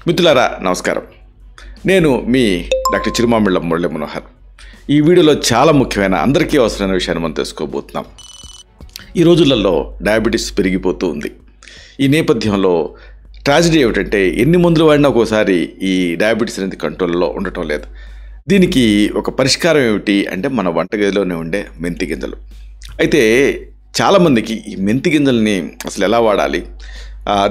మిత్రులారా నమస్కారం. నేను మీ డాక్టర్ చిరుమామిళ్ళ మురళీ మనోహర్. ఈ వీడియోలో చాలా ముఖ్యమైన అందరికీ అవసరమైన విషయాన్ని మనం తెలుసుకోబోతున్నాం. ఈ రోజులలో డయాబెటీస్ పెరిగిపోతూ ఉంది. ఈ నేపథ్యంలో ట్రాజడీ ఏమిటంటే ఎన్ని మందులు వాడినా ఒక్కోసారి ఈ డయాబెటీస్ అనేది కంట్రోల్లో ఉండటం లేదు. దీనికి ఒక పరిష్కారం ఏమిటి అంటే మన వంటగదిలోనే ఉండే మెంతి గింజలు. అయితే చాలామందికి ఈ మెంతి గింజల్ని అసలు ఎలా వాడాలి,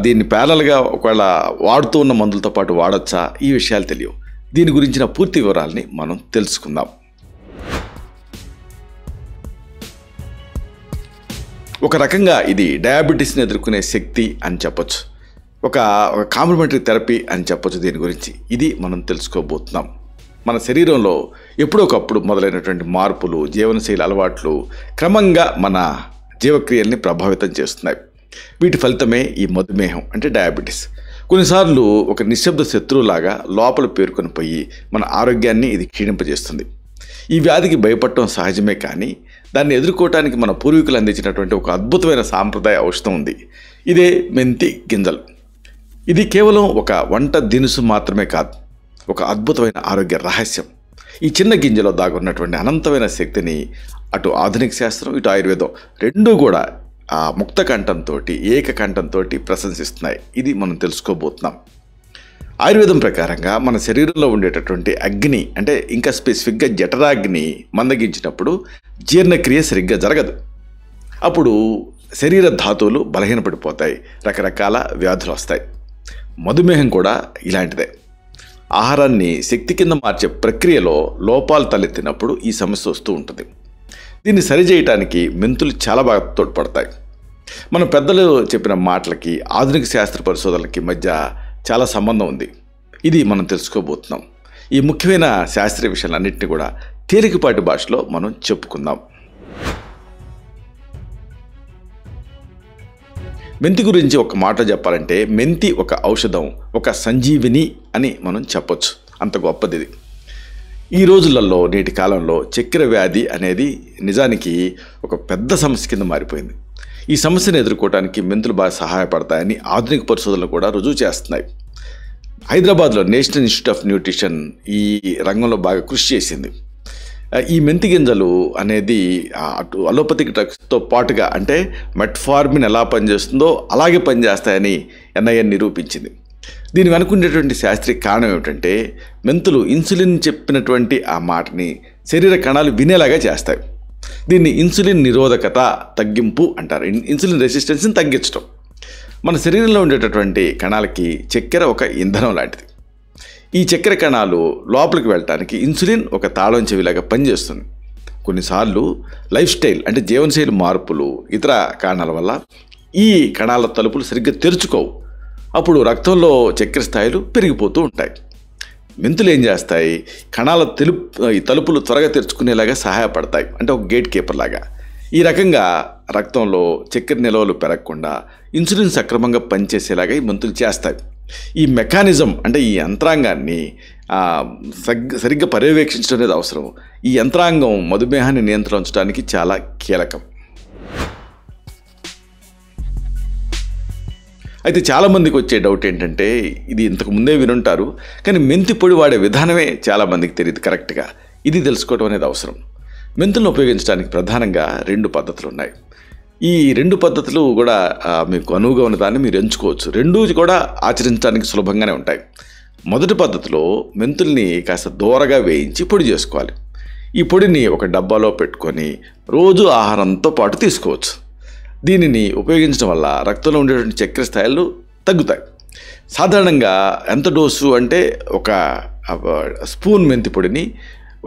దీన్ని ప్యారల్గా ఒకవేళ వాడుతూ ఉన్న మందులతో పాటు వాడచ్చా, ఈ విషయాలు తెలియవు. దీని గురించిన పూర్తి వివరాలని మనం తెలుసుకుందాం. ఒక రకంగా ఇది డయాబెటీస్ని ఎదుర్కొనే శక్తి అని చెప్పొచ్చు. ఒక కాంప్లిమెంటరీ థెరపీ అని చెప్పొచ్చు. దీని గురించి ఇది మనం తెలుసుకోబోతున్నాం. మన శరీరంలో ఎప్పుడొకప్పుడు మొదలైనటువంటి మార్పులు, జీవనశైలి అలవాట్లు క్రమంగా మన జీవక్రియల్ని ప్రభావితం చేస్తున్నాయి. వీటి ఫలితమే ఈ మధుమేహం అంటే డయాబెటీస్. కొన్నిసార్లు ఒక నిశ్శబ్ద శత్రువులాగా లోపల పేరుకొని పోయి మన ఆరోగ్యాన్ని ఇది క్షీణింపజేస్తుంది. ఈ వ్యాధికి భయపడటం సహజమే, కానీ దాన్ని ఎదుర్కోవటానికి మన పూర్వీకులు అందించినటువంటి ఒక అద్భుతమైన సాంప్రదాయ ఔషధం ఉంది. ఇదే మెంతి గింజలు. ఇది కేవలం ఒక వంట దినుసు మాత్రమే కాదు, ఒక అద్భుతమైన ఆరోగ్య రహస్యం. ఈ చిన్న గింజలో దాగున్నటువంటి అనంతమైన శక్తిని అటు ఆధునిక శాస్త్రం, ఇటు ఆయుర్వేదం రెండూ కూడా ఆ ముక్త కంఠంతో, ఏకకంఠంతో ప్రశంసిస్తున్నాయి. ఇది మనం తెలుసుకోబోతున్నాం. ఆయుర్వేదం ప్రకారంగా మన శరీరంలో ఉండేటటువంటి అగ్ని అంటే ఇంకా స్పెసిఫిక్గా జఠరాగ్ని మందగించినప్పుడు జీర్ణక్రియ సరిగ్గా జరగదు. అప్పుడు శరీర ధాతువులు బలహీనపడిపోతాయి, రకరకాల వ్యాధులు వస్తాయి. మధుమేహం కూడా ఇలాంటిదే. ఆహారాన్ని శక్తి కింద మార్చే ప్రక్రియలో లోపాలు తలెత్తినప్పుడు ఈ సమస్య వస్తూ ఉంటుంది. దీన్ని సరిచేయటానికి మెంతులు చాలా బాగా తోడ్పడతాయి. మన పెద్దలు చెప్పిన మాటలకి ఆధునిక శాస్త్ర పరిశోధనలకి మధ్య చాలా సంబంధం ఉంది. ఇది మనం తెలుసుకోబోతున్నాం. ఈ ముఖ్యమైన శాస్త్రీయ విషయాలన్నింటినీ కూడా తేలికపాటి భాషలో మనం చెప్పుకుందాం. మెంతి గురించి ఒక మాట చెప్పాలంటే మెంతి ఒక ఔషధం, ఒక సంజీవిని అని మనం చెప్పొచ్చు. అంత గొప్పది ఇది. ఈ రోజులలో, నేటి కాలంలో చక్కెర వ్యాధి అనేది నిజానికి ఒక పెద్ద సమస్య కింద మారిపోయింది. ఈ సమస్యను ఎదుర్కోవడానికి మెంతులు బాగా సహాయపడతాయని ఆధునిక పరిశోధనలు కూడా రుజువు చేస్తున్నాయి. హైదరాబాద్లో నేషనల్ ఇన్స్టిట్యూట్ ఆఫ్ న్యూట్రిషన్ ఈ రంగంలో బాగా కృషి చేసింది. ఈ మెంతి గింజలు అనేది అటు అలోపతిక్ డ్రగ్స్తో పాటుగా అంటే మెట్ఫార్మిన్ ఎలా పనిచేస్తుందో అలాగే పనిచేస్తాయని NIN నిరూపించింది. దీని వెనుకుండేటువంటి శాస్త్రీయ కారణం ఏమిటంటే మెంతులు ఇన్సులిన్ చెప్పినటువంటి ఆ మాటని శరీర కణాలు వినేలాగా చేస్తాయి. దీన్ని ఇన్సులిన్ నిరోధకత తగ్గింపు అంటారు. ఇన్సులిన్ రెసిస్టెన్స్ని తగ్గించడం. మన శరీరంలో ఉండేటటువంటి కణాలకి చక్కెర ఒక ఇంధనం లాంటిది. ఈ చక్కెర కణాలు లోపలికి వెళ్ళటానికి ఇన్సులిన్ ఒక తాళం చెవిలాగా పనిచేస్తుంది. కొన్నిసార్లు లైఫ్ స్టైల్ అంటే జీవనశైలి మార్పులు, ఇతర కారణాల వల్ల ఈ కణాల తలుపులు సరిగ్గా తెరుచుకోవు. అప్పుడు రక్తంలో చక్కెర స్థాయిలు పెరిగిపోతూ ఉంటాయి. మెంతులు ఏం చేస్తాయి, కణాల ఈ తలుపులు త్వరగా తెరుచుకునేలాగా సహాయపడతాయి. అంటే ఒక గేట్ కీపర్ లాగా. ఈ రకంగా రక్తంలో చక్కెర నిల్వలు పెరగకుండా ఇన్సులిన్ సక్రమంగా పనిచేసేలాగా ఈ మెంతులు చేస్తాయి. ఈ మెకానిజం అంటే ఈ యంత్రాంగాన్ని సరిగ్గా పర్యవేక్షించడం అనేది అవసరం. ఈ యంత్రాంగం మధుమేహాన్ని నియంత్రించడానికి చాలా కీలకం. అయితే చాలామందికి వచ్చే డౌట్ ఏంటంటే, ఇది ఇంతకు ముందే వినుంటారు, కానీ మెంతి పొడి వాడే విధానమే చాలామందికి తెలియదు కరెక్ట్గా. ఇది తెలుసుకోవడం అనేది అవసరం. మెంతులను ఉపయోగించడానికి ప్రధానంగా 2 పద్ధతులు ఉన్నాయి. ఈ 2 పద్ధతులు కూడా మీకు అనువుగా ఉన్న దాన్ని మీరు ఎంచుకోవచ్చు. రెండూ కూడా ఆచరించడానికి సులభంగానే ఉంటాయి. మొదటి పద్ధతిలో మెంతుల్ని కాస్త దూరగా వేయించి పొడి చేసుకోవాలి. ఈ పొడిని ఒక డబ్బాలో పెట్టుకొని రోజు ఆహారంతో పాటు తీసుకోవచ్చు. దీనిని ఉపయోగించడం వల్ల రక్తంలో ఉండేటువంటి చక్కెర స్థాయిలు తగ్గుతాయి. సాధారణంగా ఎంత డోసు అంటే ఒక స్పూన్ మెంతి పొడిని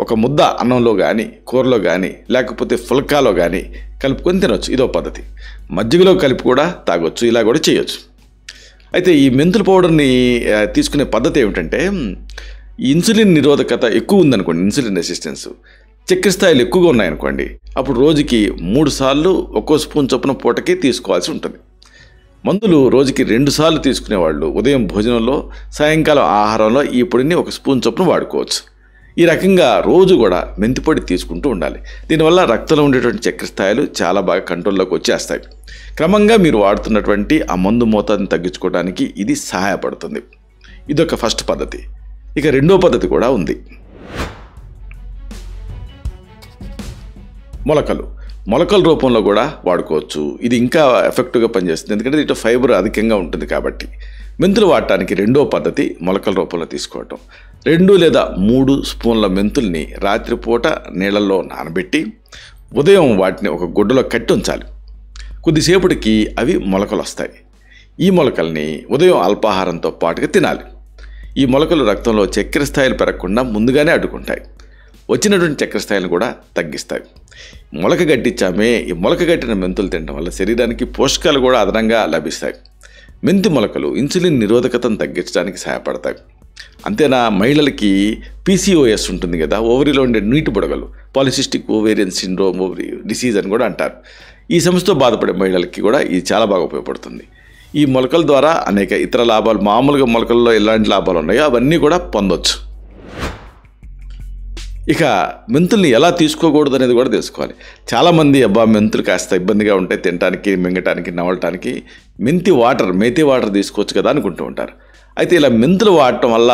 ఒక ముద్ద అన్నంలో కానీ, కూరలో కానీ, లేకపోతే ఫుల్కాలో కానీ కలుపుకొని తినవచ్చు. ఇదో పద్ధతి. మజ్జిగలో కలిపి కూడా తాగొచ్చు. ఇలా కూడా చేయొచ్చు. అయితే ఈ మెంతుల పౌడర్ని తీసుకునే పద్ధతి ఏమిటంటే, ఇన్సులిన్ నిరోధకత ఎక్కువ ఉందనుకోండి, ఇన్సులిన్ రెసిస్టెన్స్, చక్కెర స్థాయిలు ఎక్కువగా ఉన్నాయనుకోండి, అప్పుడు రోజుకి 3 సార్లు ఒక్కో స్పూన్ చొప్పున పూటకి తీసుకోవాల్సి ఉంటుంది. మందులు రోజుకి 2 సార్లు తీసుకునేవాళ్ళు ఉదయం భోజనంలో, సాయంకాలం ఆహారంలో ఈ పొడిని 1 స్పూన్ చొప్పున వాడుకోవచ్చు. ఈ రకంగా రోజు కూడా మెంతి పొడి తీసుకుంటూ ఉండాలి. దీనివల్ల రక్తంలో ఉండేటువంటి చక్కెర స్థాయిలు చాలా బాగా కంట్రోల్లోకి వచ్చేస్తాయి. క్రమంగా మీరు వాడుతున్నటువంటి ఆ మందు మోతాదుని తగ్గించుకోవడానికి ఇది సహాయపడుతుంది. ఇదొక ఫస్ట్ పద్ధతి. ఇక రెండో పద్ధతి కూడా ఉంది. మొలకల రూపంలో కూడా వాడుకోవచ్చు. ఇది ఇంకా ఎఫెక్టివ్గా పనిచేస్తుంది, ఎందుకంటే దీంట్లో ఫైబర్ అధికంగా ఉంటుంది కాబట్టి. మెంతులు వాడటానికి రెండో పద్ధతి మొలకల రూపంలో తీసుకోవటం. 2 లేదా 3 స్పూన్ల మెంతుల్ని రాత్రిపూట నీళ్ళల్లో నానబెట్టి ఉదయం వాటిని ఒక గుడ్డలో కట్టి ఉంచాలి. కొద్దిసేపటికి అవి మొలకలు వస్తాయి. ఈ మొలకల్ని ఉదయం అల్పాహారంతో పాటుగా తినాలి. ఈ మొలకలు రక్తంలో చక్కెర స్థాయిలు పెరగకుండా ముందుగానే అడ్డుకుంటాయి. వచ్చినటువంటి చక్కెర స్థాయిలను కూడా తగ్గిస్తాయి. మొలక గట్టించామే, ఈ మొలక గట్టిన మెంతులు తినడం వల్ల శరీరానికి పోషకాలు కూడా అదనంగా లభిస్తాయి. మెంతి మొలకలు ఇన్సులిన్ నిరోధకతను తగ్గించడానికి సహాయపడతాయి. అంతేనా, మహిళలకి PCOS ఉంటుంది కదా, ఓవరీలో ఉండే నీటి బుడగలు, polycystic ovarian syndrome ovary disease అని కూడా అంటారు. ఈ సమస్యతో బాధపడే మహిళలకి కూడా ఇది చాలా బాగా ఉపయోగపడుతుంది. ఈ మొలకల ద్వారా అనేక ఇతర లాభాలు, మామూలుగా మొలకల్లో ఎలాంటి లాభాలు ఉన్నాయో అవన్నీ కూడా పొందొచ్చు. ఇక మెంతుల్ని ఎలా తీసుకోకూడదు అనేది కూడా తెలుసుకోవాలి. చాలామంది మెంతులు కాస్త ఇబ్బందిగా ఉంటాయి తినడానికి, మింగటానికి, నవలటానికి, మేతి వాటర్ తీసుకోవచ్చు కదా అనుకుంటూ ఉంటారు. అయితే ఇలా మెంతులు వాడటం వల్ల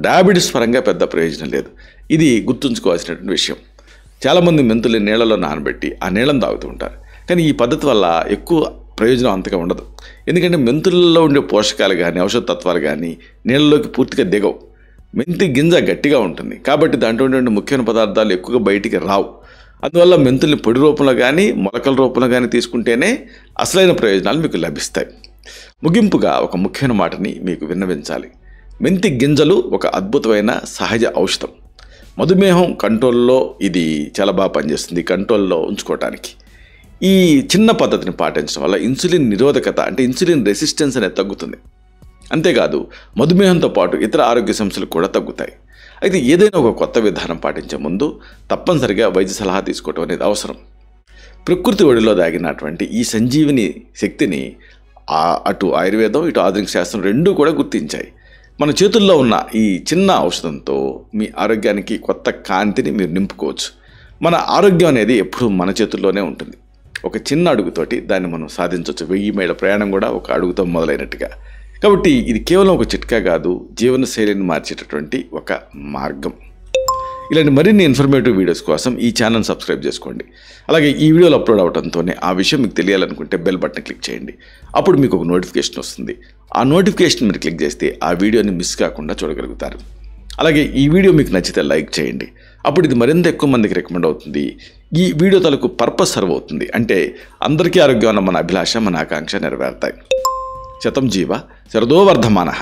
డయాబెటీస్ పరంగా పెద్ద ప్రయోజనం లేదు. ఇది గుర్తుంచుకోవాల్సినటువంటి విషయం. చాలామంది మెంతుల్ని నీళ్ళలో నానబెట్టి ఆ నీళ్ళని తాగుతూ ఉంటారు. కానీ ఈ పద్ధతి వల్ల ఎక్కువ ప్రయోజనం అంతగా ఉండదు. ఎందుకంటే మెంతుల్లో ఉండే పోషకాలు కానీ, ఔషధ తత్వాలు కానీ నీళ్ళలోకి పూర్తిగా దిగవు. మెంతి గింజ గట్టిగా ఉంటుంది కాబట్టి దాంట్లో ఉండే ముఖ్యమైన పదార్థాలు ఎక్కువగా బయటికి రావు. అందువల్ల మెంతుల్ని పొడి రూపంలో కానీ, మొలకల రూపంలో కానీ తీసుకుంటేనే అసలైన ప్రయోజనాలు మీకు లభిస్తాయి. ముగింపుగా ఒక ముఖ్యమైన మాటని మీకు విన్నవించాలి. మెంతి గింజలు ఒక అద్భుతమైన సహజ ఔషధం. మధుమేహం కంట్రోల్లో ఇది చాలా బాగా పనిచేస్తుంది, కంట్రోల్లో ఉంచుకోవటానికి. ఈ చిన్న పద్ధతిని పాటించడం వల్ల ఇన్సులిన్ నిరోధకత, అంటే ఇన్సులిన్ రెసిస్టెన్స్ అనేది తగ్గుతుంది. అంతేకాదు మధుమేహంతో పాటు ఇతర ఆరోగ్య సమస్యలు కూడా తగ్గుతాయి. అయితే ఏదైనా ఒక కొత్త విధానం పాటించే ముందు తప్పనిసరిగా వైద్య సలహా తీసుకోవడం అనేది అవసరం. ప్రకృతి ఒడిలో దాగినటువంటి ఈ సంజీవిని శక్తిని అటు ఆయుర్వేదం, ఇటు ఆధునిక శాస్త్రం రెండూ కూడా గుర్తించాయి. మన చేతుల్లో ఉన్న ఈ చిన్న ఔషధంతో మీ ఆరోగ్యానికి కొత్త కాంతిని మీరు నింపుకోవచ్చు. మన ఆరోగ్యం అనేది ఎప్పుడూ మన చేతుల్లోనే ఉంటుంది. ఒక చిన్న అడుగుతోటి దాన్ని మనం సాధించవచ్చు. 1000 మైళ్ళ ప్రయాణం కూడా ఒక అడుగుతో మొదలైనట్టుగా. కాబట్టి ఇది కేవలం ఒక చిట్కా కాదు, జీవనశైలిని మార్చేటటువంటి ఒక మార్గం. ఇలాంటి మరిన్ని ఇన్ఫర్మేటివ్ వీడియోస్ కోసం ఈ ఛానల్ సబ్స్క్రైబ్ చేసుకోండి. అలాగే ఈ వీడియోలు అప్లోడ్ అవడంతోనే ఆ విషయం మీకు తెలియాలనుకుంటే బెల్ బటన్ క్లిక్ చేయండి. అప్పుడు మీకు ఒక నోటిఫికేషన్ వస్తుంది. ఆ నోటిఫికేషన్ మీరు క్లిక్ చేస్తే ఆ వీడియోని మిస్ కాకుండా చూడగలుగుతారు. అలాగే ఈ వీడియో మీకు నచ్చితే లైక్ చేయండి. అప్పుడు ఇది మరింత ఎక్కువ మందికి రికమెండ్ అవుతుంది. ఈ వీడియో తలకు పర్పస్ సర్వ్ అవుతుంది. అంటే అందరికీ ఆరోగ్యం అన్న మన అభిలాష, మన ఆకాంక్ష నెరవేరుతాయి. శతం జీవ శరదో వర్ధమానః,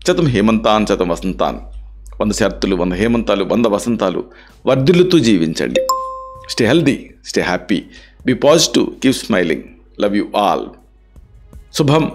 శతం హేమంతాన్ శతం వసంతాన్. 100 శరత్తులు, 100 హేమంతాలు, 100 వసంతాలు వర్ధిల్లుతూ జీవించండి. Stay healthy, stay happy, be positive, keep smiling. Love you all. శుభం.